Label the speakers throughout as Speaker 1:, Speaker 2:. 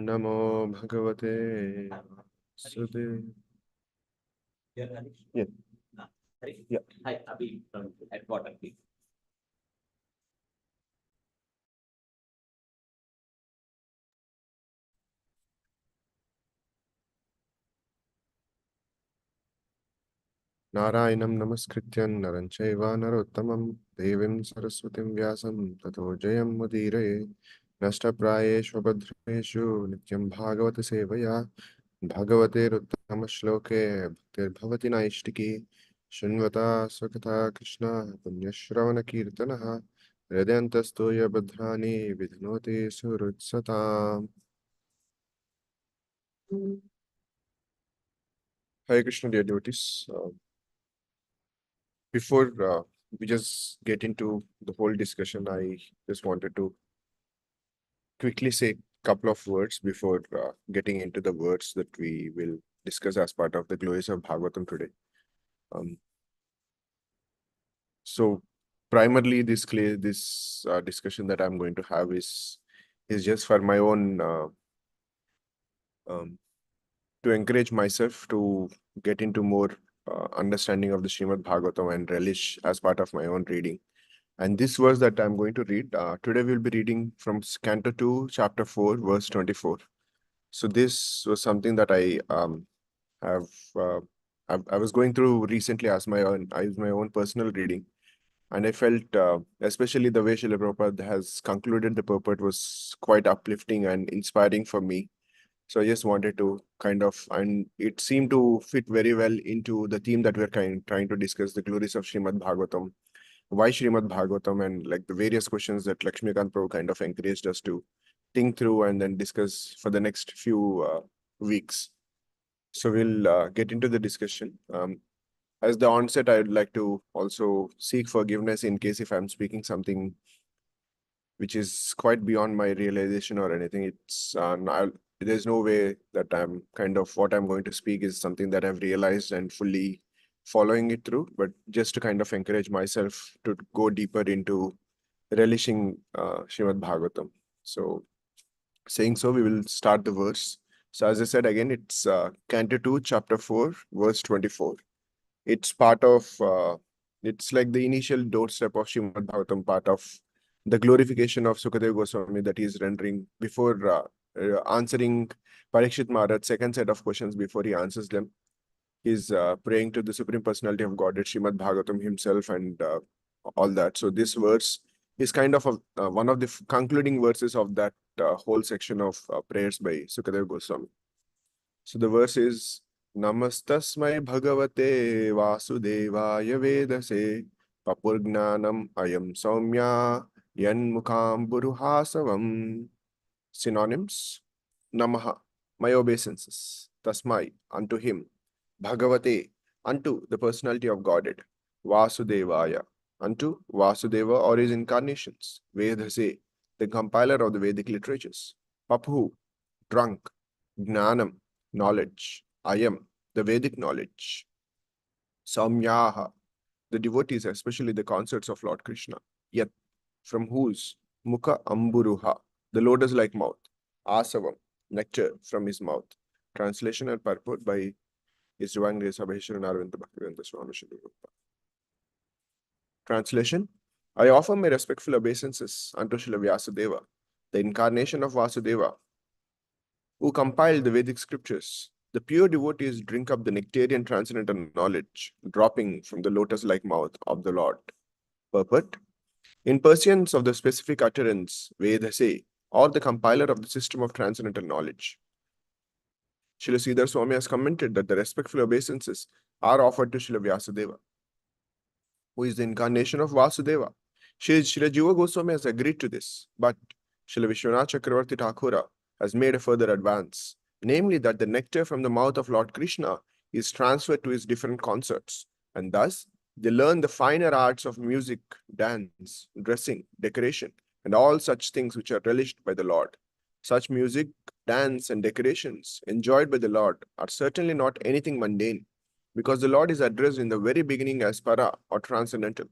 Speaker 1: Namo Bhagavate Sudhe. Yeah. Yeah. Hi, Abhi from headquarters. Narayanam Namaskrityan Naranchaiva Narottamam Devim Saraswatim Vyasam Tato Jayam Mudire Nashtaprayeshu Bhadreshu Nityam Bhagavata Sevaya Bhagavate Ruttama Shloke Bhaktir Bhavati Naishtiki Shinvata Swakata Krishna Punyashravana Kirtanaha Hridyantastoya Bhadrani Vidhnoti Surutsatam. Hare Krishna, dear devotees. Before we just get into the whole discussion, I just wanted to quickly say a couple of words before getting into the words that we will discuss as part of the Glories of Bhagavatam today. Um, so primarily this discussion that I'm going to have is just for my own um, to encourage myself to get into more understanding of the Srimad Bhagavatam and relish as part of my own reading. And this verse that I'm going to read, today we'll be reading from Canto 2, Chapter 4, verse 24. So this was something that have uh, I was going through recently as my own personal reading. And I felt, especially the way Srila Prabhupada has concluded the purport was quite uplifting and inspiring for me. So I just wanted to and it seemed to fit very well into the theme that we're trying to discuss, the glories of Srimad Bhagavatam. Why Srimad Bhagavatam, and like the various questions that Lakshmikant Prabhu kind of encouraged us to think through and then discuss for the next few weeks. So we'll get into the discussion. As the onset, I would like to also seek forgiveness in case if I'm speaking something which is quite beyond my realization or anything. There's no way that what I'm going to speak is something that I've realized and fully following it through, but just to kind of encourage myself to go deeper into relishing Srimad Bhagavatam. So saying so, we will start the verse. So as I said again, it's Canto 2, Chapter 4, verse 24. It's it's like the initial doorstep of Srimad Bhagavatam, part of the glorification of Sukadeva Goswami that he's rendering before answering Parikshit Maharaj's second set of questions. Before he answers them, he's praying to the Supreme Personality of Godhead, Srimad Bhagavatam himself, and all that. So this verse is kind of one of the concluding verses of that whole section of prayers by Sukadeva Goswami. So the verse is Namastasmai Bhagavate Vasudevaya Vedase Papurgnanam Ayam Saumya Yanmukham Buruhasavam. Synonyms: Namaha, my obeisances. Tasmai, unto him. Bhagavate, unto the personality of Godhead. Vasudevaya, unto Vasudeva or his incarnations. Vedase, the compiler of the Vedic literatures. Paphu, drunk. Gnanam, knowledge. Ayam, the Vedic knowledge. Samyaha, the devotees, especially the consorts of Lord Krishna. Yat, from whose? Mukha amburuha, the lotus-like mouth. Asavam, nectar from his mouth. Translation and purport by His Divine Grace Abhishek Arvind Bhaktivedanta Swami Srila Prabhupada. Translation: I offer my respectful obeisances unto Srila Vyasadeva, the incarnation of Vasudeva, who compiled the Vedic scriptures. The pure devotees drink up the nectarian transcendental knowledge dropping from the lotus-like mouth of the Lord. Purport: in pursuance of the specific utterance, Vedase, or the compiler of the system of transcendental knowledge, Srila Sridhar Swami has commented that the respectful obeisances are offered to Srila Vyasadeva, who is the incarnation of Vasudeva. Srila Jiva Goswami has agreed to this, but Srila Vishwanath Chakravarti Thakura has made a further advance, namely that the nectar from the mouth of Lord Krishna is transferred to his different concerts, and thus they learn the finer arts of music, dance, dressing, decoration, and all such things which are relished by the Lord. Such music, dance, and decorations enjoyed by the Lord are certainly not anything mundane, because the Lord is addressed in the very beginning as para or transcendental.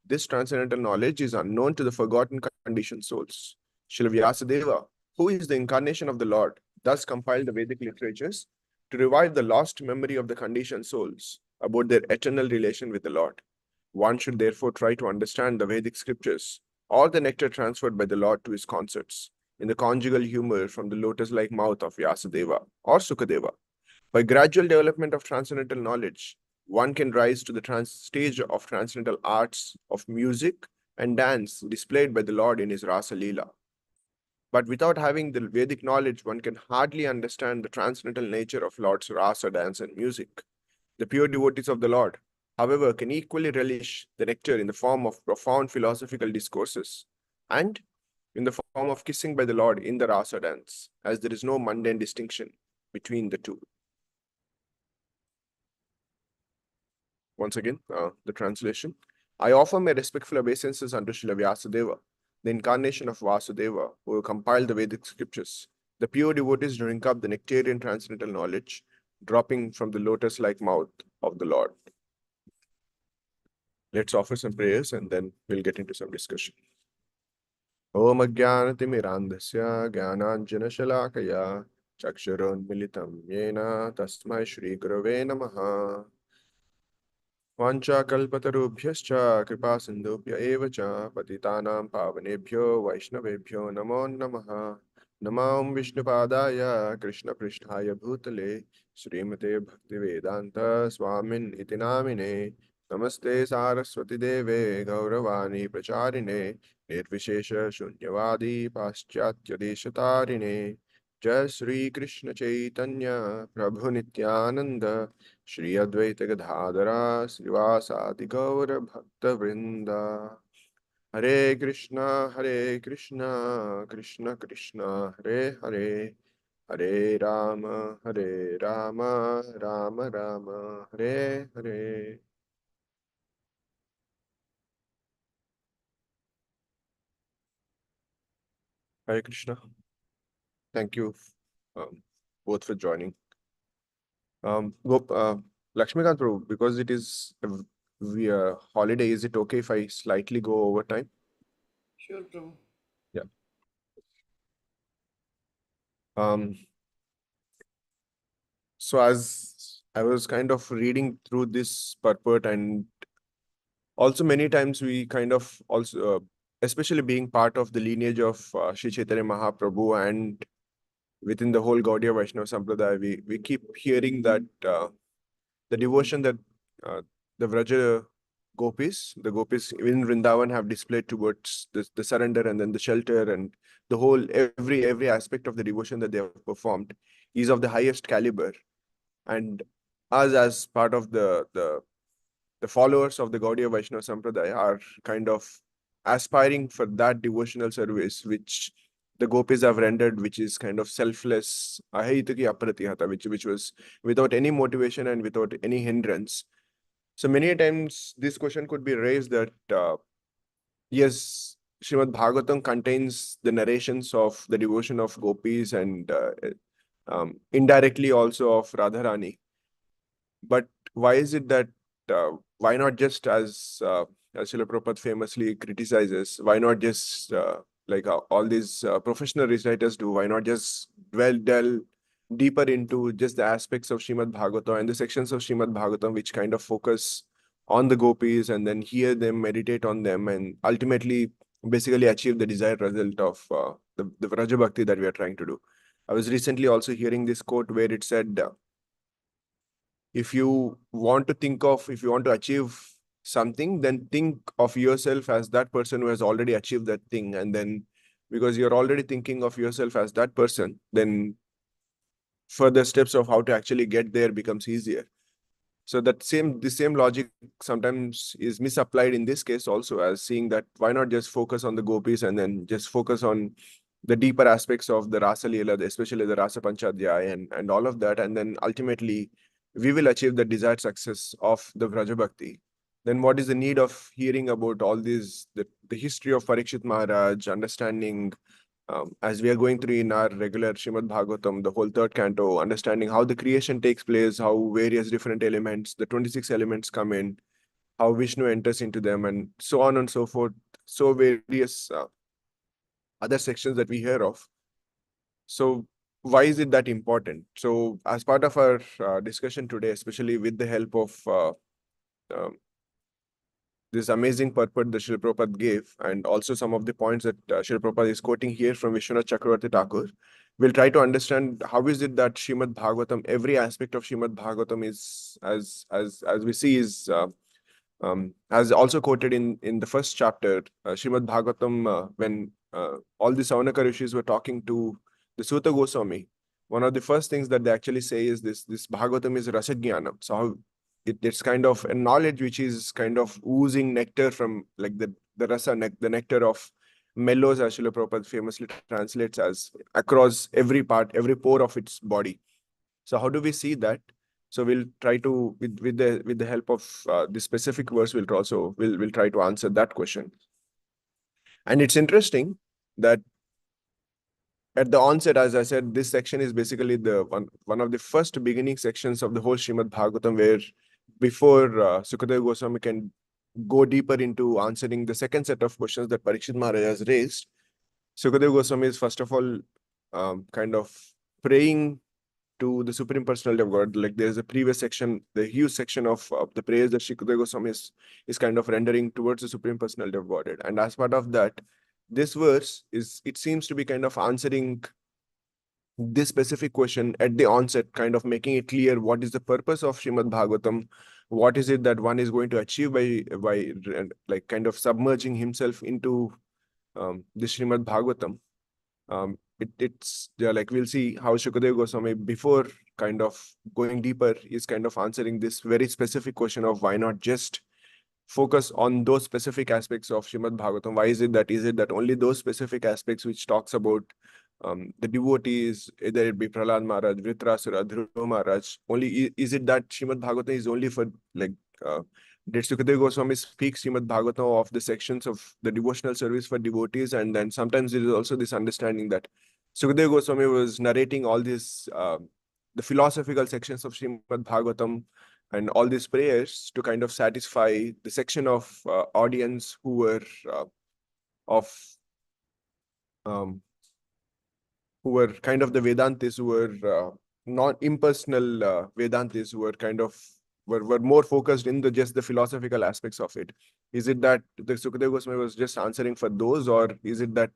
Speaker 1: This transcendental knowledge is unknown to the forgotten conditioned souls. Srila Vyasadeva, who is the incarnation of the Lord, thus compiled the Vedic literatures to revive the lost memory of the conditioned souls about their eternal relation with the Lord. One should therefore try to understand the Vedic scriptures or the nectar transferred by the Lord to his consorts in the conjugal humor from the lotus-like mouth of Vyasadeva or Sukadeva. By gradual development of transcendental knowledge, one can rise to the stage of transcendental arts of music and dance displayed by the Lord in his Rasa Leela. But without having the Vedic knowledge, one can hardly understand the transcendental nature of Lord's rasa, dance, and music. The pure devotees of the Lord, however, can equally relish the nectar in the form of profound philosophical discourses and in the form of kissing by the Lord in the rasa dance, as there is no mundane distinction between the two. Once again, the translation. I offer my respectful obeisances unto Srila Vyasadeva, the incarnation of Vasudeva, who compiled the Vedic scriptures. The pure devotees drink up the nectarian transcendental knowledge, dropping from the lotus-like mouth of the Lord. Let's offer some prayers and then we'll get into some discussion. Om Ajnanatimirandhasya Jnananjanashalakaya Chakshuronmilitam Yena Tasmai Shri Gurave Namaha. वाञ्छाकल्पतरुभ्यश्च कृपा सिन्धुभ्य एव च पतितानां पावनेभ्यो वैष्णवेभ्यो नमो नमः। नमो विष्णुपादाय कृष्णपृष्ठाय भूतले श्रीमते भक्तिवेदान्त स्वामिन् इति नामिने। नमस्ते सारस्वती देवे गौरवाणी प्रचारिणे निर्विशेष शून्यवादी पाश्चात्य देशतारिणे। जय श्री कृष्ण चैतन्य प्रभु नित्यानंद श्री अद्वैत गदाधरा श्रीवासादि गौर भक्त वृंदा। हरे कृष्णा कृष्ण कृष्ण हरे हरे, हरे Ram Ram Ram Hare Hare. Hare Krishna. Thank you both for joining. Lakshmikant Prabhu, because it is a holiday, is it okay if I slightly go over time?
Speaker 2: Sure, Prabhu.
Speaker 1: Yeah. Um, so as I was kind of reading through this purport, and also many times we kind of also, especially being part of the lineage of Sri Chaitanya Mahaprabhu and within the whole Gaudiya Vaishnava Sampradaya, we keep hearing that the devotion that uh, the Vraja the gopis in Vrindavan have displayed towards the surrender and then the shelter and the whole every aspect of the devotion that they have performed is of the highest caliber. And us as part of the followers of the Gaudiya Vaishnava Sampradaya are kind of aspiring for that devotional service which the gopis have rendered, which is kind of selfless, ahitaki apratihata, which was without any motivation and without any hindrance. So many times this question could be raised that yes, Srimad Bhagavatam contains the narrations of the devotion of gopis and indirectly also of Radharani. But why is it that why not just as Srila Prabhupada famously criticizes, why not just like all these professional reciters do, why not just delve deeper into just the aspects of Srimad Bhagavatam and the sections of Srimad Bhagavatam which kind of focus on the gopis and then hear them, meditate on them, and ultimately basically achieve the desired result of the Vraja Bhakti that we are trying to do. I was recently also hearing this quote where it said, if you want to if you want to achieve something, then think of yourself as that person who has already achieved that thing. And then because you're already thinking of yourself as that person, then further steps of how to actually get there becomes easier. So the same logic sometimes is misapplied in this case also, as seeing that why not just focus on the gopis and then just focus on the deeper aspects of the Rasa Leela, especially the Rasa Panchadhyaya and all of that, and then ultimately we will achieve the desired success of the Vraja Bhakti. Then what is the need of hearing about all these, the history of Parikshit Maharaj, understanding as we are going through in our regular Srimad Bhagavatam, the whole third canto, understanding how the creation takes place, how various different elements, the 26 elements come in, how Vishnu enters into them, and so on and so forth. So various other sections that we hear of. So why is it that important? So as part of our discussion today, especially with the help of um, this amazing purport that Srila Prabhupada gave, and also some of the points that Srila Prabhupada is quoting here from Vishwanath Chakravarti Thakur, we'll try to understand how is it that Srimad Bhagavatam, every aspect of Srimad Bhagavatam is, as we see, is as also quoted in the first chapter, Srimad Bhagavatam, when all the Saunaka rishis were talking to the Suta Goswami, one of the first things that they actually say is this Bhagavatam is Rasajnanam. So how it's kind of a knowledge which is kind of oozing nectar from like the rasa, the nectar of mellows, as Srila Prabhupada famously translates as across every part, every pore of its body. So how do we see that? So we'll try to with the help of the specific verse, we'll try to answer that question. And it's interesting that at the onset, as I said, this section is basically the one of the first beginning sections of the whole Srimad Bhagavatam, where before Sukadeva Goswami can go deeper into answering the second set of questions that Parikshit Maharaj has raised, Sukadeva Goswami is first of all kind of praying to the Supreme Personality of God. Like there's a previous section, the huge section of the prayers that Sukadeva Goswami is kind of rendering towards the Supreme Personality of Godhead. And as part of that, this verse it seems to be kind of answering this specific question at the onset, kind of making it clear what is the purpose of Srimad Bhagavatam, what is it that one is going to achieve by like kind of submerging himself into the Srimad Bhagavatam. It's yeah, like we'll see how Shukadeva Goswami, before kind of going deeper, is kind of answering this very specific question of why not just focus on those specific aspects of Srimad Bhagavatam. Why is it that only those specific aspects which talks about the devotees, either it be Prahlad Maharaj, Vritrasura, Dhruva Maharaj, only is it that Srimad Bhagavatam is only for like did Sukadeva Goswami speak Srimad Bhagavatam of the sections of the devotional service for devotees, and then sometimes there is also this understanding that Sukadeva Goswami was narrating all these the philosophical sections of Srimad Bhagavatam and all these prayers to kind of satisfy the section of audience who were of um, who were kind of the Vedantis, who were not impersonal Vedantis, who were kind of were more focused in the just the philosophical aspects of it. Is it that the Sukadeva Goswami was just answering for those, or is it that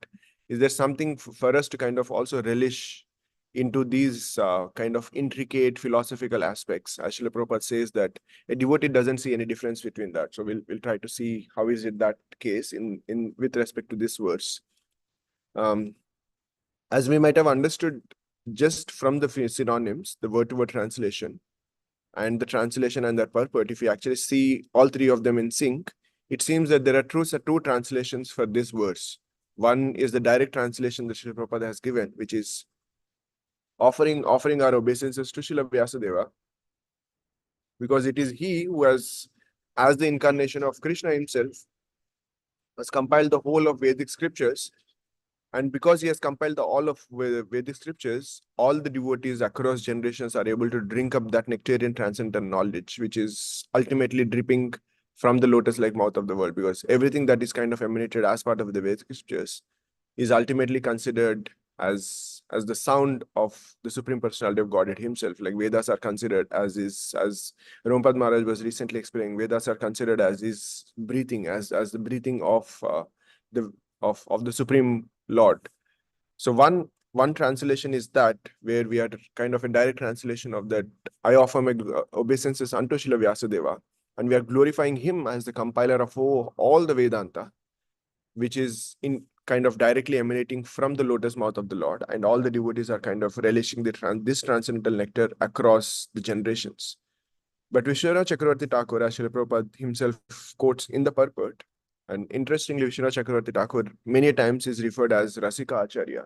Speaker 1: is there something for us to kind of also relish into these kind of intricate philosophical aspects? As Srila Prabhupada says that a devotee doesn't see any difference between that. So we'll try to see how is it that case in with respect to this verse. Um, as we might have understood just from the synonyms, the word-to-word translation, and the translation and their purport, if you actually see all three of them in sync, it seems that there are two translations for this verse. One is the direct translation that Srila Prabhupada has given, which is offering our obeisances to Srila Vyasadeva, because it is he who has, as the incarnation of Krishna himself, has compiled the whole of Vedic scriptures. And because he has compiled all of Vedic scriptures, all the devotees across generations are able to drink up that nectarian transcendental knowledge, which is ultimately dripping from the lotus-like mouth of the world. Because everything that is kind of emanated as part of the Vedic scriptures is ultimately considered as the sound of the Supreme Personality of Godhead himself. Like Vedas are considered as Rompad Maharaj was recently explaining, Vedas are considered as his breathing, as the breathing of the of the Supreme Lord. So one translation is that, where we are kind of a direct translation of that. I offer my obeisances unto Srila Vyasadeva, and we are glorifying him as the compiler of all the Vedanta, which is in kind of directly emanating from the lotus mouth of the Lord, and all the devotees are kind of relishing this transcendental nectar across the generations. But Vishwanath Chakravarti Thakur, as Srila Prabhupada himself quotes in the purport, and interestingly, Vishwanath Chakravarti Thakur many times is referred as Rasika Acharya,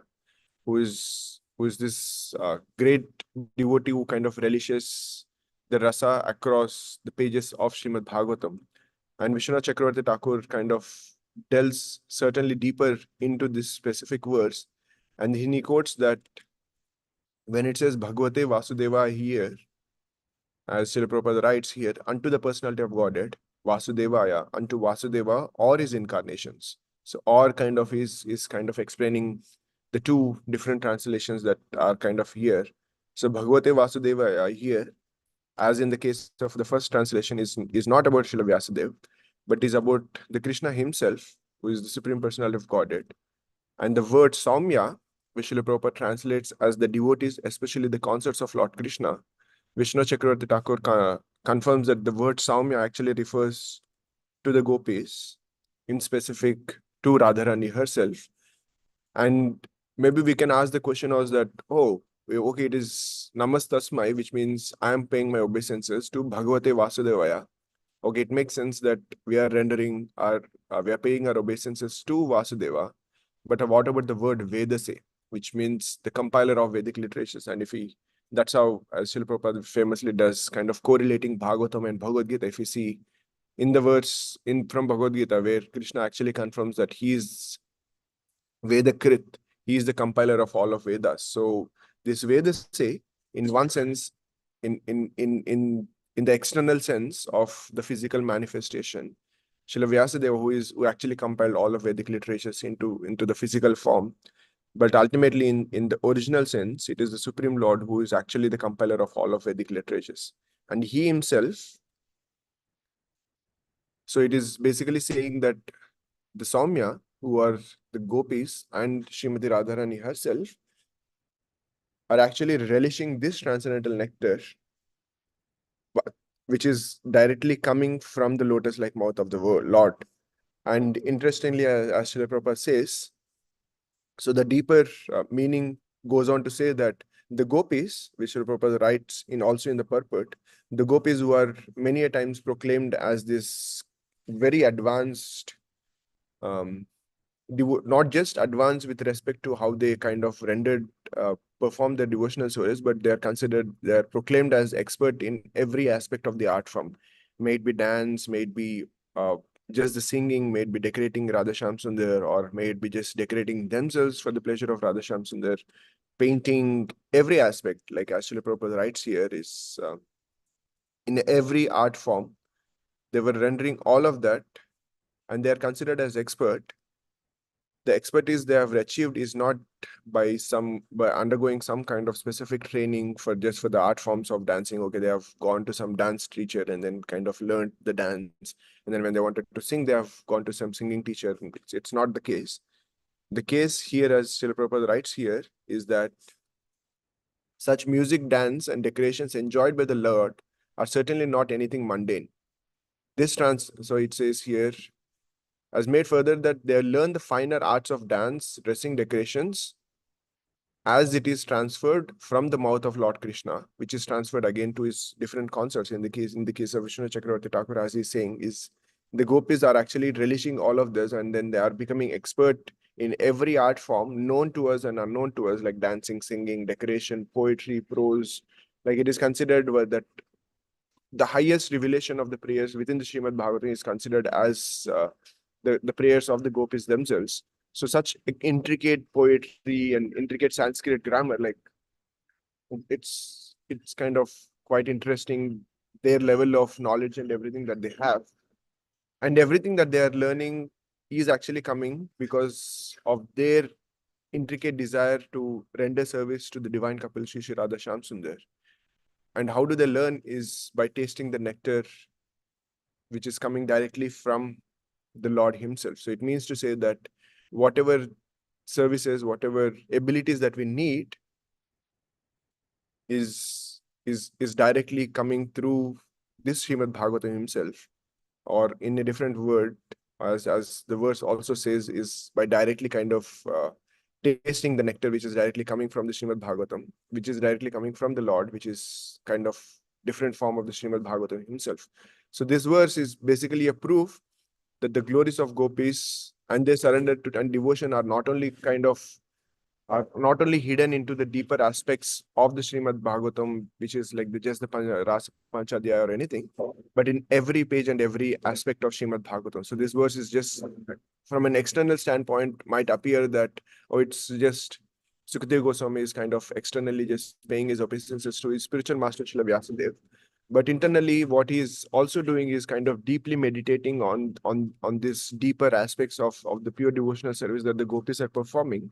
Speaker 1: who is this great devotee who kind of relishes the rasa across the pages of Srimad Bhagavatam. And Vishwanath Chakravarti Thakur kind of delves certainly deeper into this specific verse. And he quotes that when it says Bhagavate Vasudeva here, as Srila Prabhupada writes here, unto the personality of Godhead, Vasudevaya, unto Vasudeva or his incarnations. So or kind of is kind of explaining the two different translations that are kind of here. So Bhagavate Vasudevaya here, as in the case of the first translation, is not about Srila Vyasadeva, but is about the Krishna himself, who is the Supreme Personality of Godhead. And the word Saumya, which Srila Prabhupada translates as the devotees, especially the consorts of Lord Krishna, Vishnu Chakravarti Thakur confirms that the word Saumya actually refers to the gopis, in specific to Radharani herself. And maybe we can ask the question was that, oh, okay, it is Namastasmai, which means I am paying my obeisances to Bhagavate Vasudevaya. Okay, it makes sense that we are we are paying our obeisances to Vasudeva. But what about the word Vedase, which means the compiler of Vedic literatures? And that's how Srila Prabhupada famously does, kind of correlating Bhagavatam and Bhagavad Gita. If you see in the verse from Bhagavad Gita, where Krishna actually confirms that he is Vedakrit, he is the compiler of all of Vedas. So this Vedase, in one sense, in the external sense of the physical manifestation, Srila Vyasadeva, who actually compiled all of Vedic literatures into the physical form, but ultimately in the original sense, it is the Supreme Lord who is actually the compiler of all of Vedic literatures. And he himself, so it is basically saying that the Saumya, who are the gopis, and Srimati Radharani herself, are actually relishing this transcendental nectar, which is directly coming from the lotus-like mouth of the Lord. And interestingly, as Srila Prabhupada says, so the deeper meaning goes on to say that the gopis, which Srila Prabhupada writes also in the purport, the gopis who are many a times proclaimed as this very advanced, not just advanced with respect to how they kind of perform their devotional service, but they're proclaimed as expert in every aspect of the art form. May it be dance, may it be just the singing, may it be decorating Radha Shyam Sundar, or may it be just decorating themselves for the pleasure of Radha Shyam Sundar, painting, every aspect, like as Srila Prabhupada writes here, is in every art form, they were rendering all of that, and they are considered as expert. The expertise they have achieved is not by undergoing some kind of specific training for the art forms of dancing. Okay, they have gone to some dance teacher and then kind of learned the dance, and then when they wanted to sing, they have gone to some singing teacher. It's not the case. The case here, as Srila Prabhupada writes here, is that such music, dance, and decorations enjoyed by the Lord are certainly not anything mundane. So it says here, has made further that they learn the finer arts of dance, dressing, decorations, as it is transferred from the mouth of Lord Krishna, which is transferred again to his different concerts. In the case of Vishnu Chakravarti Thakur, as he's saying, is the gopis are actually relishing all of this, and then they are becoming expert in every art form known to us and unknown to us, like dancing, singing, decoration, poetry, prose. Like it is considered that the highest revelation of the prayers within the Srimad Bhagavatam is considered as the prayers of the gopis themselves. So such intricate poetry and intricate Sanskrit grammar, like it's kind of quite interesting, their level of knowledge and everything that they have. And everything that they are learning is actually coming because of their intricate desire to render service to the divine couple Shri Shri Radha Shyam Sundar. And how do they learn is by tasting the nectar which is coming directly from the Lord himself. So it means to say that whatever services, whatever abilities that we need is directly coming through this Srimad Bhagavatam himself, or in a different word, as the verse also says, is by directly kind of tasting the nectar which is directly coming from the Srimad Bhagavatam, which is directly coming from the Lord, which is kind of different form of the Srimad Bhagavatam himself. So this verse is basically a proof that the glories of gopis and their surrender to and devotion are not only hidden into the deeper aspects of the Srimad Bhagavatam, which is like just the Rasa Panchadhyaya or anything, but in every page and every aspect of Srimad Bhagavatam. So this verse is just, from an external standpoint, might appear that, oh, it's just Sukadeva Goswami is kind of externally just paying his obeisances to his spiritual master Srila Vyasadeva. But internally, what he is also doing is kind of deeply meditating on this deeper aspects of the pure devotional service that the gopis are performing.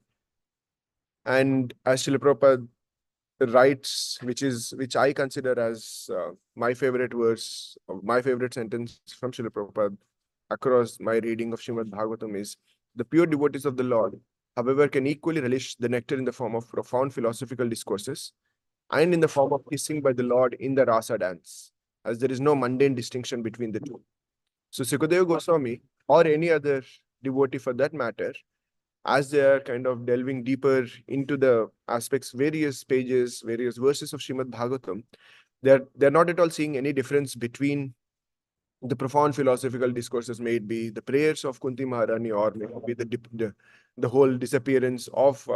Speaker 1: And as Srila Prabhupada writes, which I consider as my favorite verse, my favorite sentence from Srila Prabhupada across my reading of Srimad Bhagavatam is, the pure devotees of the Lord, however, can equally relish the nectar in the form of profound philosophical discourses and in the form of kissing by the Lord in the rasa dance, as there is no mundane distinction between the two. So Sukadeva Goswami, or any other devotee for that matter, as they are kind of delving deeper into the aspects, various pages, various verses of Srimad Bhagavatam, they're not at all seeing any difference between the profound philosophical discourses, may it be the prayers of Kunti Maharani, or maybe the whole disappearance of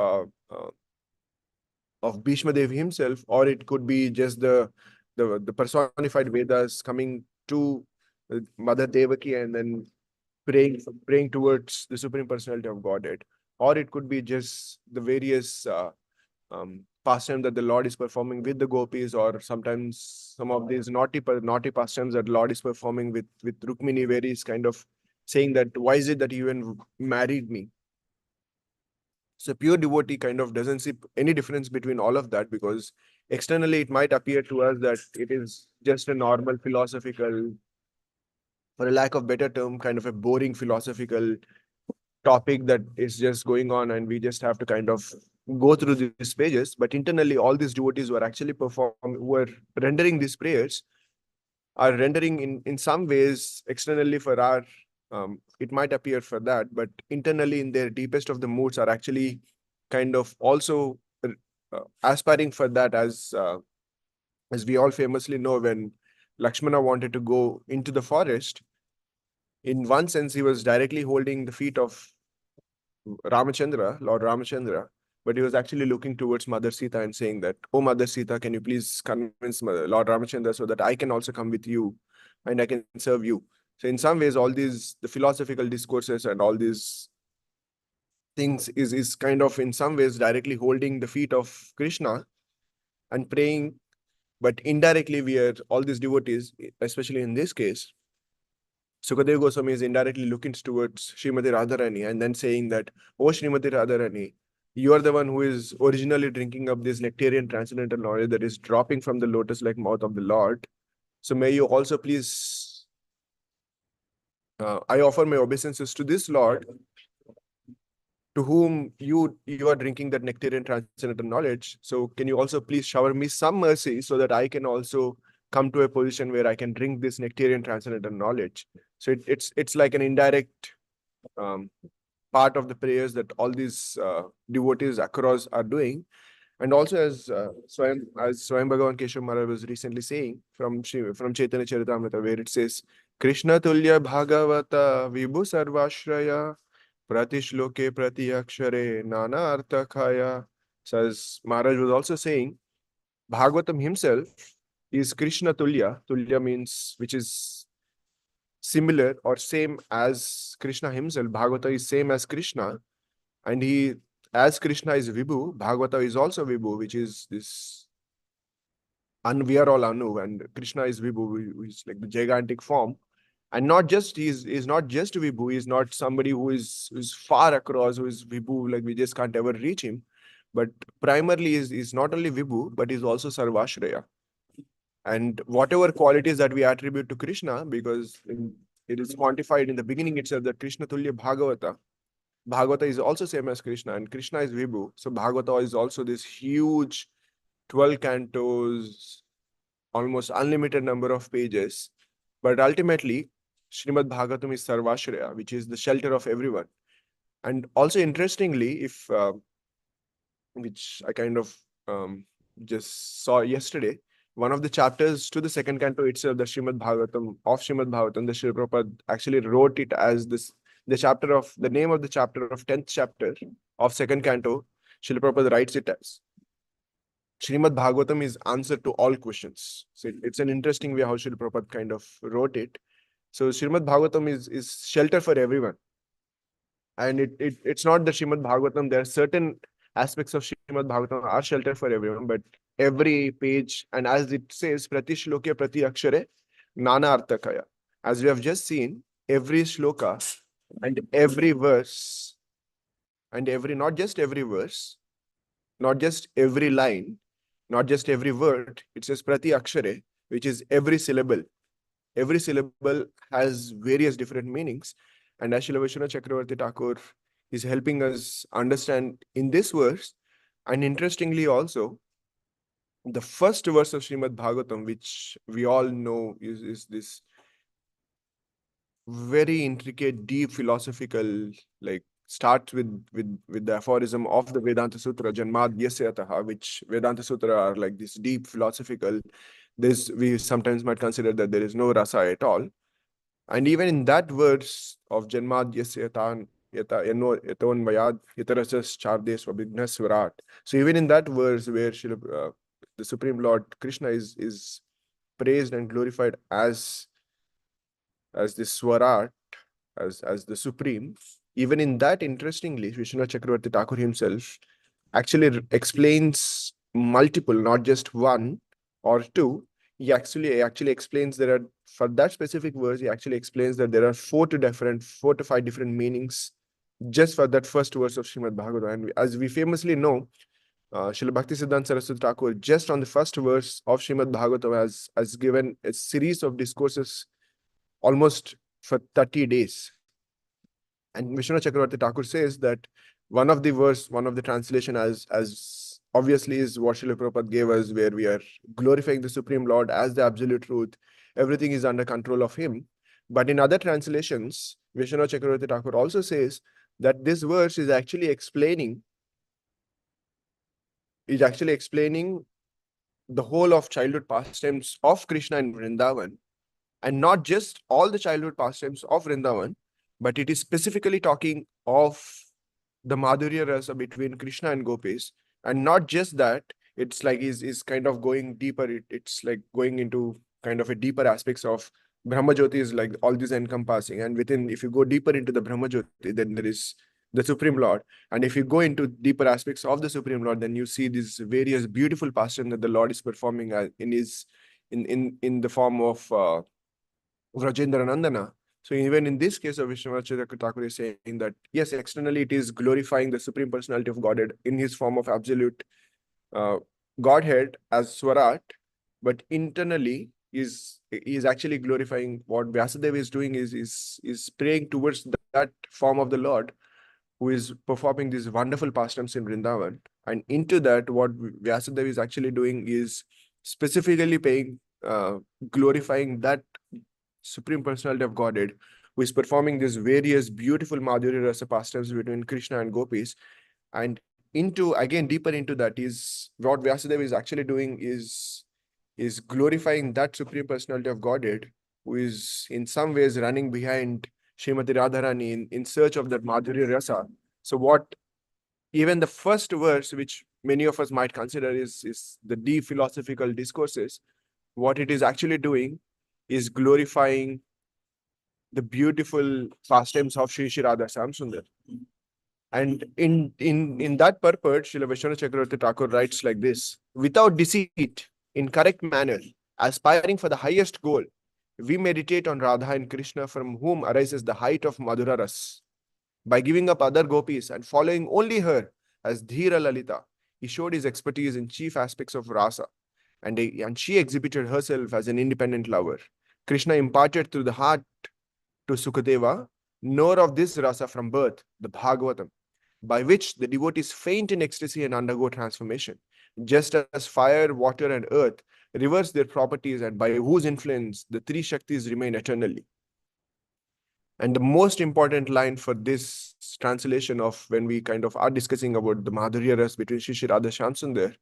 Speaker 1: Bhishma Dev himself, or it could be just the personified Vedas coming to Mother Devaki and then praying towards the Supreme Personality of Godhead, or it could be just the various pastime that the Lord is performing with the gopis, or sometimes some of these naughty pastimes that Lord is performing with Rukmini, where he's kind of saying that why is it that you even married me? So pure devotee kind of doesn't see any difference between all of that, because externally it might appear to us that it is just a normal philosophical, for a lack of better term, kind of a boring philosophical topic that is just going on, and we just have to kind of go through these pages. But internally, all these devotees who are actually who are rendering these prayers, are rendering in some ways externally for our, it might appear for that, but internally in their deepest of the moods are actually kind of also aspiring for that, as we all famously know, when Lakshmana wanted to go into the forest, in one sense he was directly holding the feet of Ramachandra, Lord Ramachandra, but he was actually looking towards Mother Sita and saying that, "Oh, Mother Sita, can you please convince Lord Ramachandra so that I can also come with you and I can serve you?" So, in some ways, all these, the philosophical discourses and all these things is kind of in some ways directly holding the feet of Krishna and praying, but indirectly, we are all these devotees, especially in this case, Sukadeva Goswami is indirectly looking towards Srimati Radharani and then saying that, "Oh, Srimati Radharani, you are the one who is originally drinking up this nectarian transcendental knowledge that is dropping from the lotus-like mouth of the Lord. So may you also please, I offer my obeisances to this Lord, to whom you are drinking that nectarian transcendental knowledge. So can you also please shower me some mercy so that I can also come to a position where I can drink this nectarian transcendental knowledge." So it's like an indirect um, part of the prayers that all these devotees across are doing. And also, as Swayam Bhagavan Keshav Maharaj was recently saying from Chaitanya Charitamrita, where it says, "Krishna Tulya Bhagavata Vibhu Sarvashraya Pratishloke Pratiyakshare Nana Arthakaya." So as Maharaj was also saying, Bhagavatam himself is Krishna Tulya. Tulya means which is similar or same as Krishna himself. Bhagavata is same as Krishna, and he, as Krishna is Vibhu, Bhagavata is also Vibhu, which is this, and we are all Anu, and Krishna is Vibhu, who is like the gigantic form. And not just, he's not just Vibhu, he's not somebody who's far across, who is Vibhu, like we just can't ever reach him. But primarily is not only Vibhu, but is also Sarvashraya. And whatever qualities that we attribute to Krishna, because it is quantified in the beginning itself that Krishna Tulya Bhagavata. Bhagavata is also same as Krishna, and Krishna is Vibhu. So Bhagavata is also this huge 12 cantos, almost unlimited number of pages. But ultimately, Srimad Bhagavatam is Sarvashraya, which is the shelter of everyone. And also interestingly, if which I kind of just saw yesterday, one of the chapters to the second canto itself, the Srimad Bhagavatam, the Srila Prabhupada actually wrote it as this, the name of the chapter of 10th chapter of second canto, Srila Prabhupada writes it as Srimad Bhagavatam is answer to all questions. So it's an interesting way how Srila Prabhupada kind of wrote it. So Srimad Bhagavatam is shelter for everyone. And it's not the Srimad Bhagavatam. There are certain aspects of Srimad Bhagavatam are shelter for everyone, but every page, and as it says, Prati Shloke Prati Akshare Nana Arthakaya. As we have just seen, every shloka and every verse, and every, not just every verse, not just every line, not just every word. It says prati akshare, which is every syllable. Every syllable has various different meanings. And as Srila Vishnu Chakravarti Thakur is helping us understand in this verse, and interestingly also, the first verse of Srimad Bhagavatam, which we all know is this very intricate, deep philosophical, like starts with the aphorism of the Vedanta Sutra, Janmad Yasyataha, which Vedanta Sutra are like this deep philosophical. This we sometimes might consider that there is no rasa at all. And even in that verse of Janmad Yasyatan Yata Eno Eton Vayad Yatarasas Charde Swabhigna Swarat. So even in that verse where the Supreme Lord Krishna is praised and glorified as the Swarat, as the Supreme, even in that, interestingly, Vishnu Chakravarti Thakur himself actually explains multiple, not just one or two. He actually explains there are, for that specific verse, he actually explains that there are 4 to 5 different meanings just for that first verse of Srimad Bhagavatam. And as we famously know, Srila Bhaktisiddhanta Saraswati Thakur, just on the first verse of Srimad Bhagavatam, has given a series of discourses almost for 30 days. And Vishnu Chakravarti Thakur says that one of the translation as obviously is what Srila Prabhupada gave us, where we are glorifying the Supreme Lord as the absolute truth. Everything is under control of him. But in other translations, Vishnu Chakravarti Thakur also says that this verse is actually explaining the whole of childhood pastimes of Krishna in Vrindavan, and not just all the childhood pastimes of Vrindavan, but it is specifically talking of the Madhurya Rasa between Krishna and Gopis. And not just that, it's like is kind of going deeper. It's like going into kind of a deeper aspects of Brahma Jyoti is like all this encompassing. And within, if you go deeper into the Brahma Jyoti, then there is the Supreme Lord. And if you go into deeper aspects of the Supreme Lord, then you see these various beautiful pastimes that the Lord is performing in the form of Vrajendra Nandana. So even in this case of Vishwanath Thakur is saying that yes, externally it is glorifying the Supreme Personality of Godhead in his form of absolute uh, Godhead as Swarat, but internally is actually glorifying what Vyasadeva is doing is praying towards that form of the Lord who is performing these wonderful pastimes in Vrindavan. And into that, what Vyasadeva is actually doing is specifically paying, glorifying that Supreme Personality of Godhead, who is performing these various beautiful Madhurya Rasa pastimes between Krishna and Gopis. And into, again, deeper into that is what Vyasadeva is actually doing is glorifying that Supreme Personality of Godhead, who is in some ways running behind Srimati Radharani in search of that Madhurya Rasa. So what even the first verse, which many of us might consider is the deep philosophical discourses, what it is actually doing is glorifying the beautiful pastimes of Sri Sri Radha Samsundar. And in that purport, Srila Vishnu Chakravarti Thakur writes like this: without deceit, in correct manner, aspiring for the highest goal, we meditate on Radha and Krishna, from whom arises the height of Madhura Ras. By giving up other gopis and following only her as Dhira Lalita, he showed his expertise in chief aspects of rasa, and she exhibited herself as an independent lover. Krishna imparted through the heart to Sukadeva, nor of this rasa from birth, the Bhagavatam, by which the devotees faint in ecstasy and undergo transformation, just as fire, water, and earth reverse their properties, and by whose influence the three Shaktis remain eternally. And the most important line for this translation of when we kind of are discussing about the Madhurya Ras between Shri Shri Radha Shamsundar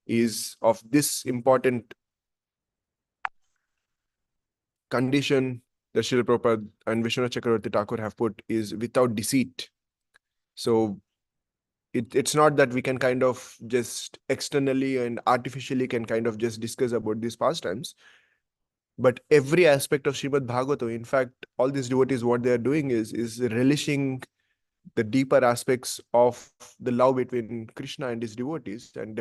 Speaker 1: is of this important condition that Srila Prabhupada and Vishwanath Chakravarti Thakur have put is without deceit. So it's not that we can kind of just externally and artificially can kind of just discuss about these pastimes, but every aspect of Srimad Bhagavatam, in fact, all these devotees, what they are doing is relishing the deeper aspects of the love between Krishna and his devotees, and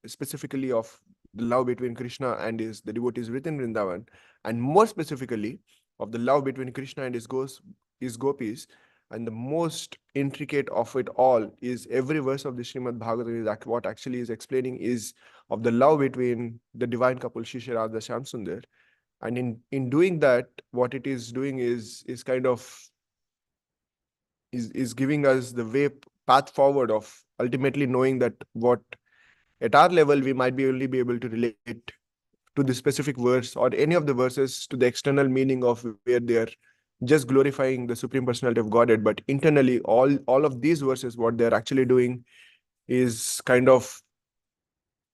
Speaker 1: specifically of the love between Krishna and the devotees within Vrindavan, and more specifically of the love between Krishna and his gopis, And the most intricate of it all is every verse of the Srimad Bhagavatam is what actually is explaining is of the love between the divine couple Shri Radha Shyamsundar. And in doing that, what it is doing is kind of is giving us the way path forward of ultimately knowing that what at our level we might be only be able to relate to the specific verse or any of the verses to the external meaning of where they are just glorifying the supreme personality of Godhead, but internally all of these verses what they're actually doing is kind of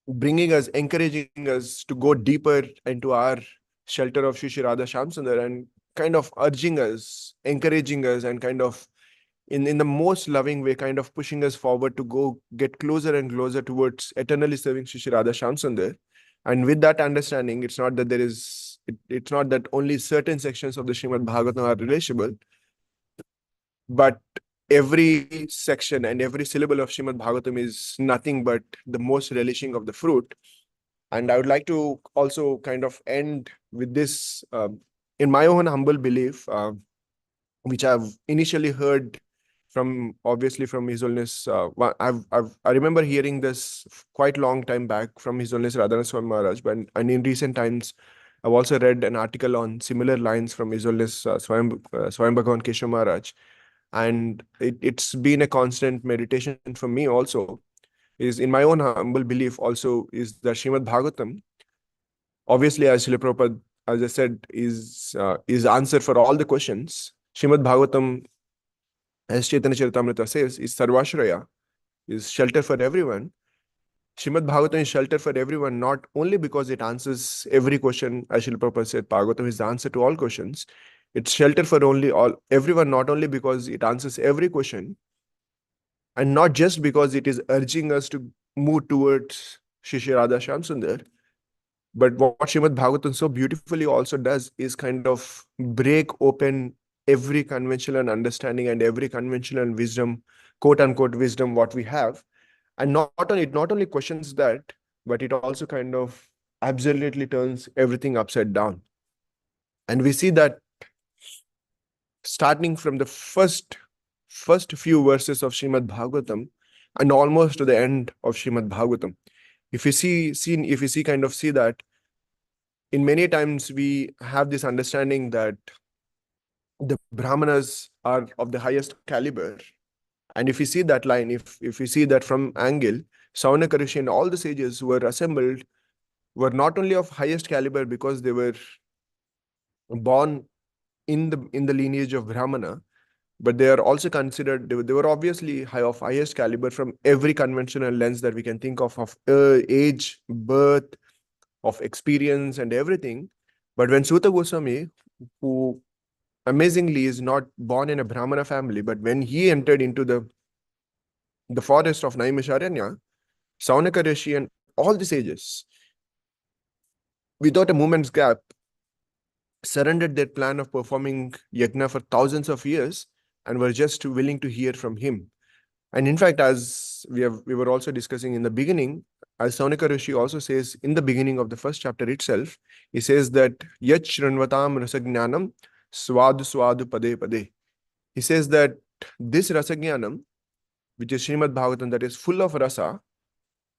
Speaker 1: bringing us, encouraging us to go deeper into our shelter of Shri Radha Shamsundar and kind of urging us, encouraging us, and kind of in the most loving way, kind of pushing us forward to go get closer and closer towards eternally serving Shri Radha Shamsundar. And with that understanding, it's not that it's not that only certain sections of the Srimad Bhagavatam are relatable, but every section and every syllable of Srimad Bhagavatam is nothing but the most relishing of the fruit. And I would like to also kind of end with this, in my own humble belief, which I've initially heard from obviously from His Holiness. I remember hearing this quite long time back from His Holiness Radhanath Swami Maharaj, but and in recent times, I've also read an article on similar lines from His Holiness Swayam Bhagavan Keshav Maharaj, and it's been a constant meditation for me also. Is in my own humble belief also is that Srimad Bhagavatam, obviously as Srila Prabhupada, as I said, is answer for all the questions. Srimad Bhagavatam, as Chaitanya Charitamrita says, is Sarvashraya, is shelter for everyone. Srimad Bhagavatam is shelter for everyone, not only because it answers every question, as Srila Prabhupada said, Bhagavatam is the answer to all questions. It's shelter for only all everyone, not only because it answers every question, and not just because it is urging us to move towards Shri Radha Shamsundar, but what Srimad Bhagavatam so beautifully also does is kind of break open every conventional understanding and every conventional wisdom, quote unquote wisdom, what we have. And not only questions that, but it also kind of absolutely turns everything upside down. And we see that starting from the first few verses of Srimad Bhagavatam and almost to the end of Srimad Bhagavatam. If you see kind of see that in many times we have this understanding that the Brahmanas are of the highest caliber. And if you see that line, if you see that from angle, Saunaka Rishi and all the sages who were assembled were not only of highest caliber because they were born in the lineage of Brahmana, but they are also considered, they were obviously of highest caliber from every conventional lens that we can think of age, birth, of experience and everything. But when Suta Goswami, who amazingly is not born in a Brahmana family, but when he entered into the forest of Naimisharanya, Saunaka Rishi and all the sages, without a moment's gap, surrendered their plan of performing yajna for thousands of years and were just willing to hear from him. And in fact, as we were also discussing in the beginning, as Saunaka Rishi also says in the beginning of the first chapter itself, he says that Yat Shranvatam Rasajnanam Swadu Swadu Pade Pade. He says that this Rasajnanam, which is Srimad Bhagavatam, that is full of rasa,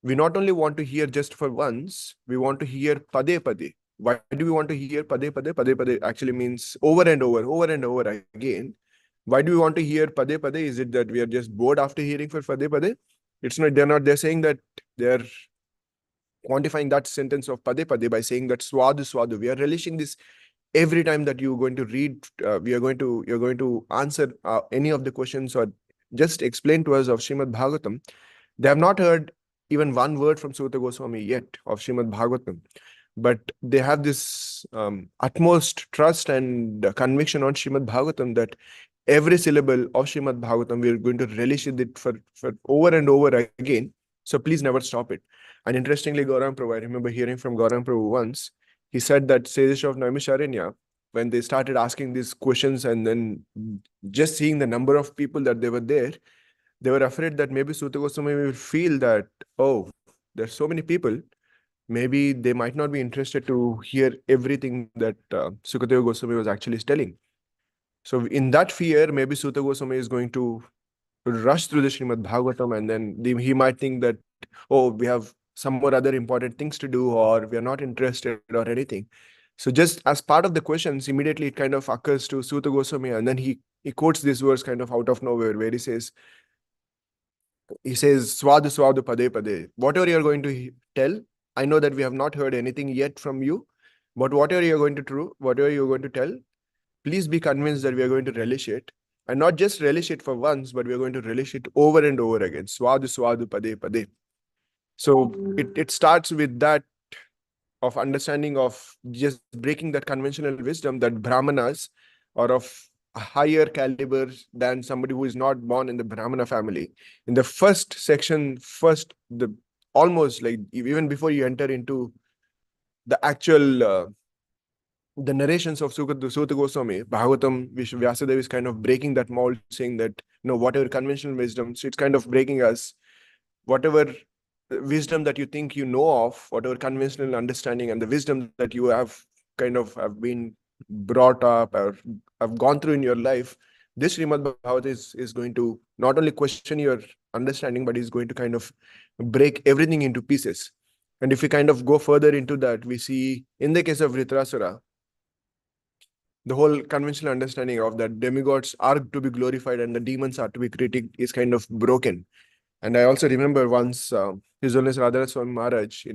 Speaker 1: we not only want to hear just for once, we want to hear Pade Pade. Why do we want to hear Pade Pade? Pade Pade actually means over and over again. Why do we want to hear Pade Pade? Is it that we are just bored after hearing for Pade Pade? It's not, they're saying that they're quantifying that sentence of Pade Pade by saying that Swadu Swadu. We are relishing this every time that you're going to read, you're going to answer any of the questions or just explain to us of Srimad Bhagavatam. They have not heard even one word from Suta Goswami yet of Srimad Bhagavatam, but they have this utmost trust and conviction on Srimad Bhagavatam that every syllable of Srimad Bhagavatam, we're going to relish it for over and over again. So please never stop it. And interestingly, Gaurang Prabhu, I remember hearing from Gaurang Prabhu once, he said that sages of Naimisharanya, when they started asking these questions and then just seeing the number of people that they were there, they were afraid that maybe Suta Goswami will feel that, oh, there's so many people, maybe they might not be interested to hear everything that Sukadeva Goswami was actually telling. So in that fear, maybe Suta Goswami is going to rush through the Srimad Bhagavatam, and then he might think that, oh, we have some more other important things to do, or we are not interested or anything. So just as part of the questions, immediately it kind of occurs to Suta Goswami, and then he quotes this verse kind of out of nowhere, where he says Swadu Swadu Pade Pade. Whatever you're going to tell, I know that we have not heard anything yet from you, but whatever you're going to true, whatever you're going to tell, please be convinced that we are going to relish it. And not just relish it for once, but we are going to relish it over and over again. Swadu Swadu Pade Pade. So it starts with that of understanding of just breaking that conventional wisdom that Brahmanas are of a higher caliber than somebody who is not born in the Brahmana family. In the first section, the almost like even before you enter into the actual the narrations of Suta Goswami, Bhagavatam, Vyasadeva is kind of breaking that mold, saying that, whatever conventional wisdom, so it's kind of breaking us, whatever wisdom that you think you know of, whatever conventional understanding and the wisdom that you have been brought up or have gone through in your life, this Srimad Bhagavatam is going to not only question your understanding, but is going to kind of break everything into pieces. And if we kind of go further into that, we see in the case of Vritrasura, the whole conventional understanding of that demigods are to be glorified and the demons are to be critiqued is kind of broken. And I also remember once His Holiness Radha Swami Maharaj,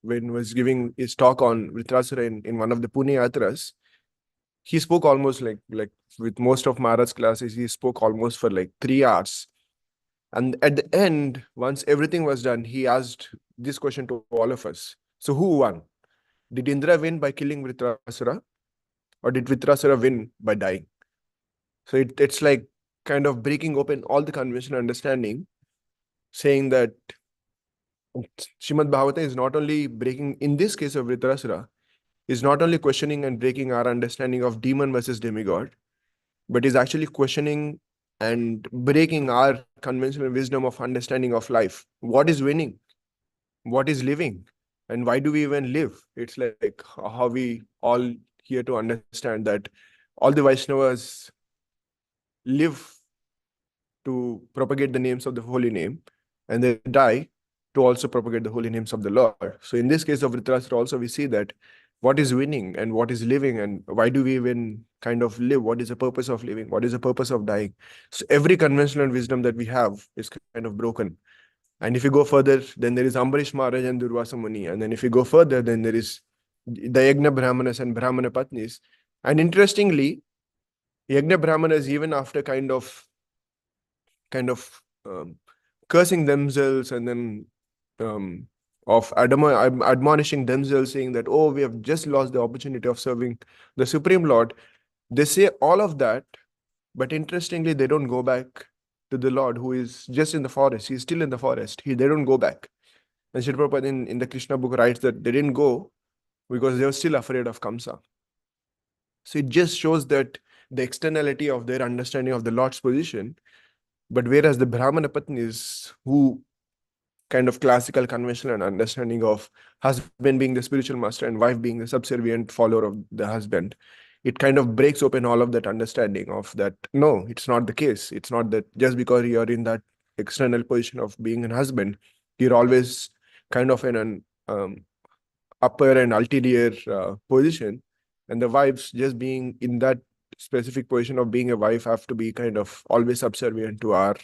Speaker 1: when he was giving his talk on Vritrasura in one of the Pune Yatras, he spoke almost like with most of Maharaj's classes, he spoke almost for like 3 hours. And at the end, once everything was done, he asked this question to all of us. So who won? Did Indra win by killing Vritrasura? Or did Vritrasura win by dying? So it's like kind of breaking open all the conventional understanding, saying that Srimad Bhagavatam is not only breaking, in this case of Vritrasura, is not only questioning and breaking our understanding of demon versus demigod, but is actually questioning and breaking our conventional wisdom of understanding of life. What is winning? What is living? And why do we even live? It's like how we all here to understand that all the Vaishnavas live to propagate the names of the holy name, and they die to also propagate the holy names of the Lord. So in this case of Dhritarashtra also, we see that what is winning and what is living, and why do we even kind of live? What is the purpose of living? What is the purpose of dying? So every conventional wisdom that we have is kind of broken. And if you go further, then there is Ambarish Maharaj and Durvasa Muni. And then if you go further, then there is the Yagna Brahmanas and Brahmana Patnis. And interestingly, Yagna Brahmanas, even after kind of cursing themselves and then admonishing themselves, saying that, oh, we have just lost the opportunity of serving the Supreme Lord. They say all of that, but interestingly, they don't go back to the Lord who is just in the forest. He's still in the forest. They don't go back. And Srila Prabhupada in the Krishna book writes that they didn't go because they were still afraid of Kamsa. So it just shows that the externality of their understanding of the Lord's position. But whereas the Brahmana Patnis, who kind of classical conventional understanding of husband being the spiritual master and wife being the subservient follower of the husband, it kind of breaks open all of that understanding of that, no, it's not the case. It's not that just because you're in that external position of being a husband, you're always kind of in an upper and ulterior position, and the wives just being in that specific position of being a wife have to be kind of always subservient to our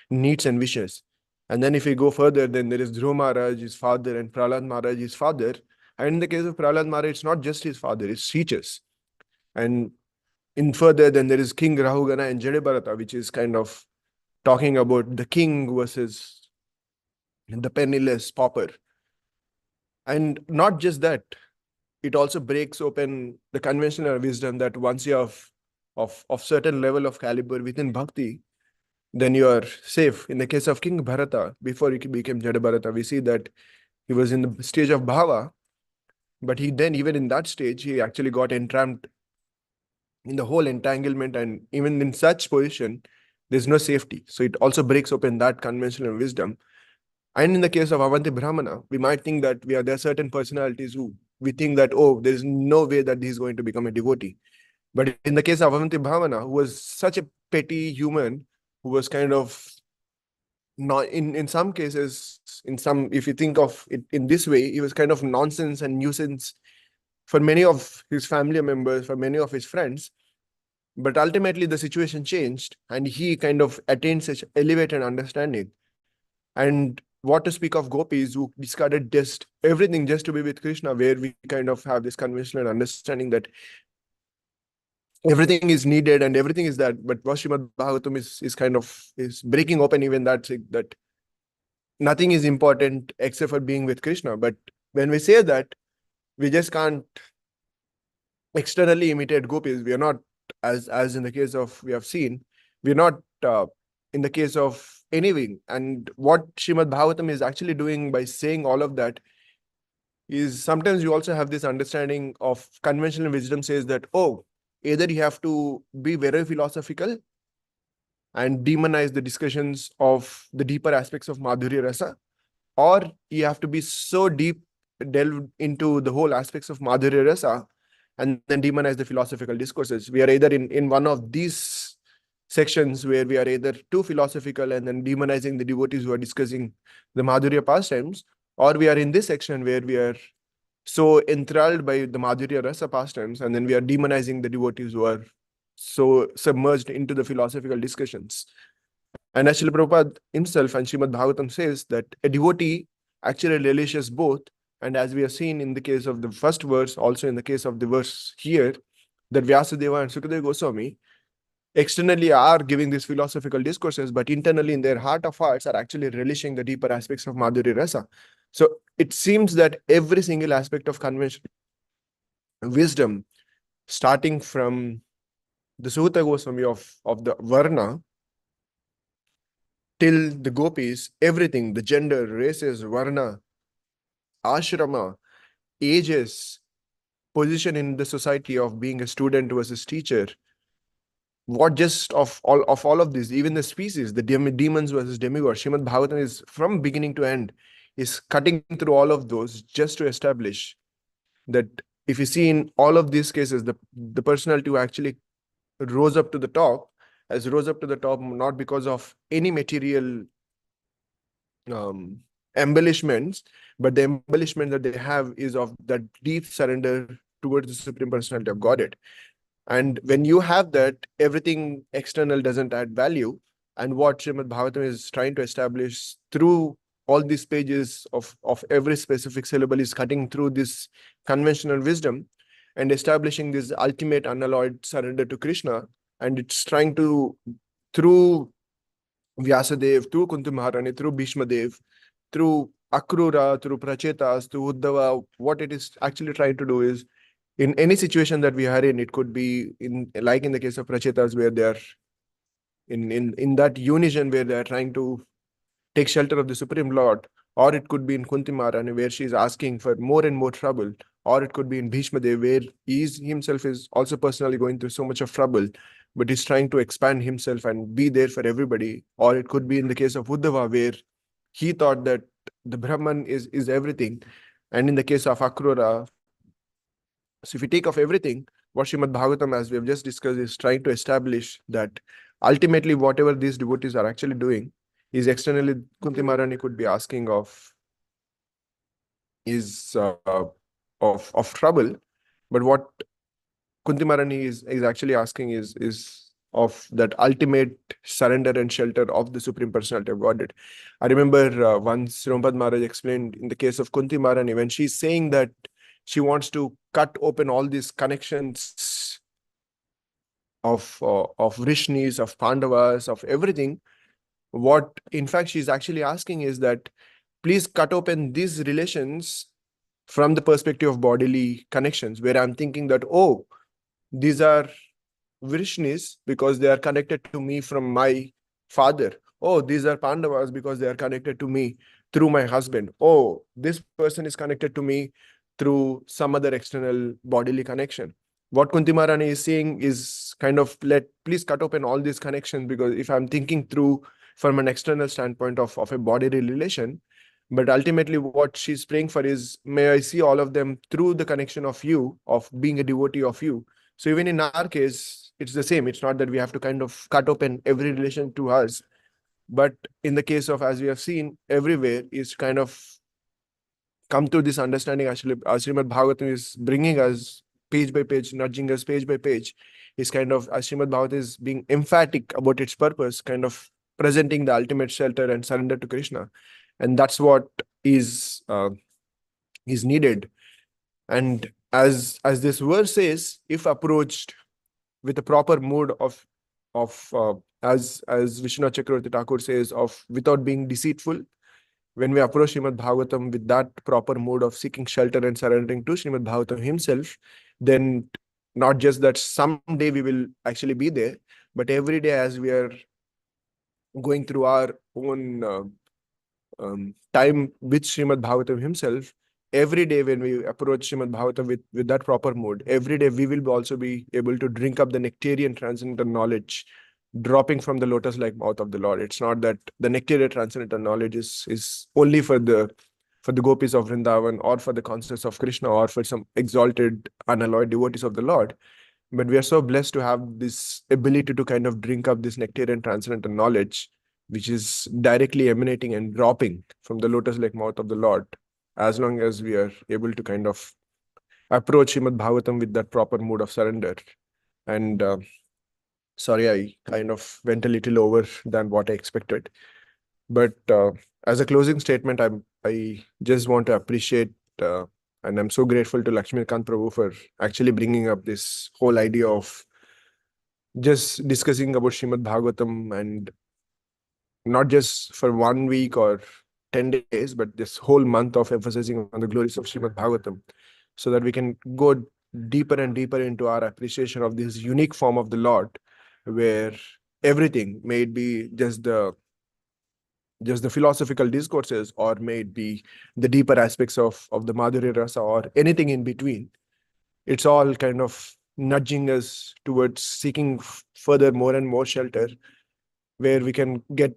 Speaker 1: needs and wishes. And then if we go further, then there is Dhruva Maharaj, his father, and Prahlad Maharaj, his father. And in the case of Prahlad Maharaj, it's not just his father, it's teachers. And in further, then there is King Rahugana and Jadebharata, which is kind of talking about the king versus the penniless pauper. And not just that, it also breaks open the conventional wisdom that once you have of certain level of caliber within bhakti, then you are safe. In the case of King Bharata, before he became Jada Bharata, we see that he was in the stage of bhava, but he then, even in that stage, he actually got entrapped in the whole entanglement, and even in such position, there's no safety. So it also breaks open that conventional wisdom. And in the case of Avanti Brahmana, we might think that there are certain personalities who we think that, oh, there is no way that he's going to become a devotee. But in the case of Avanti Bhavana, who was such a petty human, who was kind of not in some cases, in some, if you think of it in this way, he was kind of nonsense and nuisance for many of his family members, for many of his friends. But ultimately, the situation changed, and he kind of attained such elevated understanding. And what to speak of gopis who discarded just everything just to be with Krishna, where we kind of have this conventional understanding that everything is needed and everything is that. But what Srimad Bhagavatam is kind of is breaking open even that nothing is important except for being with Krishna. But when we say that, we just can't externally imitate gopis. We are not, as in the case of we have seen, we're not in the case of anything. And what Srimad Bhagavatam is actually doing by saying all of that is sometimes you also have this understanding of conventional wisdom says that, oh, either you have to be very philosophical and demonize the discussions of the deeper aspects of Madhurya Rasa, or you have to be so deep, delved into the whole aspects of Madhurya Rasa and then demonize the philosophical discourses. We are either in one of these sections where we are either too philosophical and then demonizing the devotees who are discussing the Madhurya pastimes, or we are in this section where we are so enthralled by the Madhurya Rasa pastimes and then we are demonizing the devotees who are so submerged into the philosophical discussions. And as Srila Prabhupada himself and Srimad Bhagavatam says that a devotee actually relishes both. And as we have seen in the case of the first verse, also in the case of the verse here, that Vyasadeva and Sukadeva Goswami externally are giving these philosophical discourses, but internally in their heart of hearts are actually relishing the deeper aspects of Madhurya Rasa. So it seems that every single aspect of conventional wisdom, starting from the Suta Goswami of the Varna till the gopis, everything, the gender, races, varna, ashrama, ages, position in the society of being a student versus teacher, what just of all of this, even the species, the demons versus demigods, Srimad Bhagavatam is from beginning to end, is cutting through all of those just to establish that if you see in all of these cases, the personality who actually rose up to the top has rose up to the top not because of any material um, embellishments, but the embellishment that they have is of that deep surrender towards the Supreme Personality of Godhead. And when you have that, everything external doesn't add value. And what Srimad Bhagavatam is trying to establish through all these pages of every specific syllable is cutting through this conventional wisdom and establishing this ultimate unalloyed surrender to Krishna. And it's trying to, through Vyasadev, through Kunti Maharani, through Bhishma Dev, through Akrura, through Prachetas, through Uddhava, what it is actually trying to do is in any situation that we are in, it could be in like in the case of Prachetas, where they are in that unison where they are trying to take shelter of the Supreme Lord, or it could be in Kunti Maharani, where she is asking for more and more trouble, or it could be in Bhishma Dev, where himself is also personally going through so much of trouble, but he's trying to expand himself and be there for everybody. Or it could be in the case of Uddhava, where he thought that the Brahman is everything. And in the case of Akrura, so if we take off everything, what Srimad Bhagavatam, as we have just discussed, is trying to establish that ultimately whatever these devotees are actually doing is externally Kunti Maharani could be asking of is of trouble, but what Kunti Maharani is actually asking is of that ultimate surrender and shelter of the Supreme Personality of Godhead. I remember once Rampad Maharaj explained in the case of Kunti Maharani, when she's saying that she wants to cut open all these connections of Vrishnis, of Pandavas, of everything. What in fact she's actually asking is that please cut open these relations from the perspective of bodily connections, where I'm thinking that, oh, these are Vrishnis because they are connected to me from my father. Oh, these are Pandavas because they are connected to me through my husband. Oh, this person is connected to me through some other external bodily connection. What Kunti Maharani is saying is kind of please cut open all these connections, because if I'm thinking through from an external standpoint of a bodily relation, but ultimately what she's praying for is, may I see all of them through the connection of you, of being a devotee of you, So even in our case, it's the same. It's not that we have to kind of cut open every relation to us, but in the case of, as we have seen everywhere, is kind of come to this understanding. Actually, Srimad Bhagavatam is bringing us page by page, nudging us page by page. Is kind of, as Srimad Bhagavatam is being emphatic about its purpose, kind of presenting the ultimate shelter and surrender to Krishna, and that's what is needed. And as this verse says, if approached with a proper mood of as Vishnu Chakravarti Thakur says, of without being deceitful, when we approach Srimad Bhagavatam with that proper mode of seeking shelter and surrendering to Srimad Bhagavatam himself, then not just that someday we will actually be there, but every day as we are going through our own time with Srimad Bhagavatam himself, every day when we approach Srimad Bhagavatam with that proper mode, every day we will also be able to drink up the nectarian transcendental knowledge dropping from the lotus-like mouth of the Lord. It's not that the nectarian transcendental knowledge is only for the gopis of Vrindavan or for the consciousness of Krishna or for some exalted, unalloyed devotees of the Lord. But we are so blessed to have this ability to kind of drink up this nectarian transcendental knowledge, which is directly emanating and dropping from the lotus-like mouth of the Lord, as long as we are able to kind of approach Srimad Bhagavatam with that proper mood of surrender. And sorry, I kind of went a little over than what I expected. But as a closing statement, I just want to appreciate and I'm so grateful to Lakshmikant Prabhu for actually bringing up this whole idea of just discussing about Srimad Bhagavatam, and not just for 1 week or 10 days, but this whole month of emphasizing on the glories of Srimad Bhagavatam, so that we can go deeper and deeper into our appreciation of this unique form of the Lord, where everything, may it be just the philosophical discourses, or may it be the deeper aspects of the Madhurya Rasa, or anything in between, it's all kind of nudging us towards seeking further more and more shelter, where we can get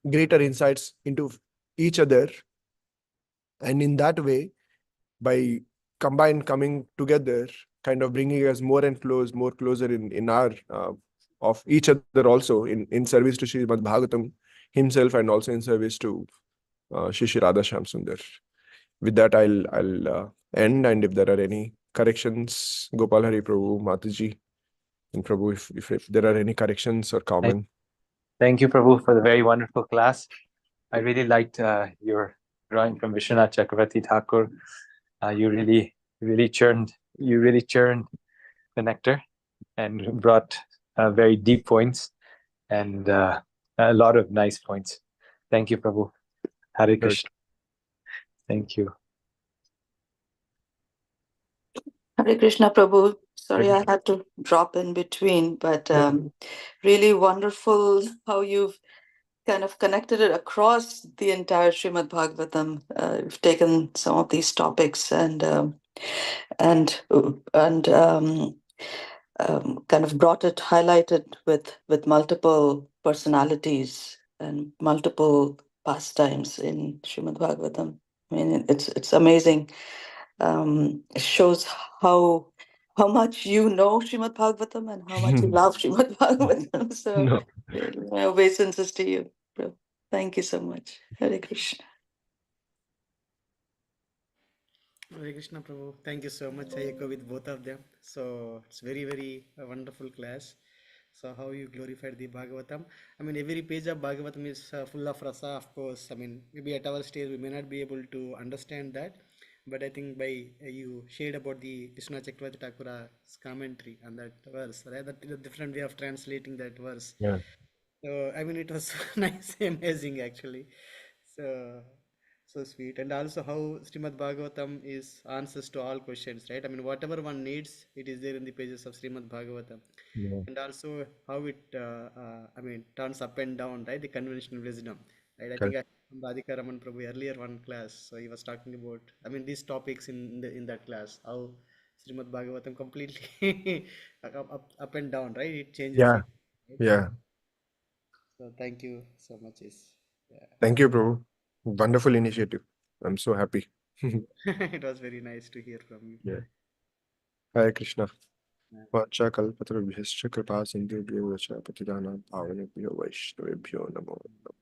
Speaker 1: greater insights into each other. And in that way, by combined coming together, kind of bringing us more closer in our of each other, also in service to Srimad Bhagavatam himself, and also in service to Shri Shri Radha Shyam Sundar. With that, I'll end, and if there are any corrections, Gopal Hari Prabhu, Mataji, and Prabhu, if there are any corrections or comment.
Speaker 3: Thank you, Prabhu, for the very wonderful class. I really liked your drawing from Vishwanath Chakravarti Thakur. You really churned the nectar and brought very deep points and a lot of nice points. Thank you, Prabhu. Hare Krishna. Thank you.
Speaker 2: Hare Krishna, Prabhu. Sorry, I had to drop in between, but really wonderful how you've kind of connected it across the entire Srimad Bhagavatam. You've taken some of these topics and kind of brought it, highlighted with multiple personalities and multiple pastimes in Srimad Bhagavatam. I mean, it's amazing. It shows how much you know Srimad Bhagavatam and how much you love Srimad Bhagavatam. So,
Speaker 1: No.
Speaker 2: really, my obeisances to you, bro. Thank you so much. Hare Krishna.
Speaker 4: Hare Krishna Prabhu, thank you so much. I echo with both of them. So it's very wonderful class. So how you glorified the Bhagavatam. I mean, every page of Bhagavatam is full of rasa, of course. I mean, maybe at our stage we may not be able to understand that, but I think by you shared about the Vishnu Chakravarti Thakura's commentary on that verse, right? That the different way of translating that verse.
Speaker 1: Yeah.
Speaker 4: So I mean, it was nice, amazing actually. So so sweet, and also how Srimad Bhagavatam is answers to all questions, right? I mean, whatever one needs, it is there in the pages of Srimad Bhagavatam,
Speaker 1: Yeah.
Speaker 4: and also how it, I mean, turns up and down, right? The conventional wisdom, right? I think
Speaker 1: Correct.
Speaker 4: I from Radhika Raman Prabhu earlier one class, so he was talking about, I mean, these topics in that class, how Srimad Bhagavatam completely up and down, right? It changes
Speaker 1: Yeah.
Speaker 4: it. Right?
Speaker 1: Yeah.
Speaker 4: So thank you so much. Is yeah.
Speaker 1: Thank you, Prabhu. Wonderful initiative. I'm so happy.
Speaker 4: It was very nice to hear from you.
Speaker 1: Yeah. Hare Krishna. वाचाकल्पतरुभ्यश्च कृपा सिन्धुभ्यो च पतितानां पावनेभ्यो वैष्णवेभ्यो नमो नमः।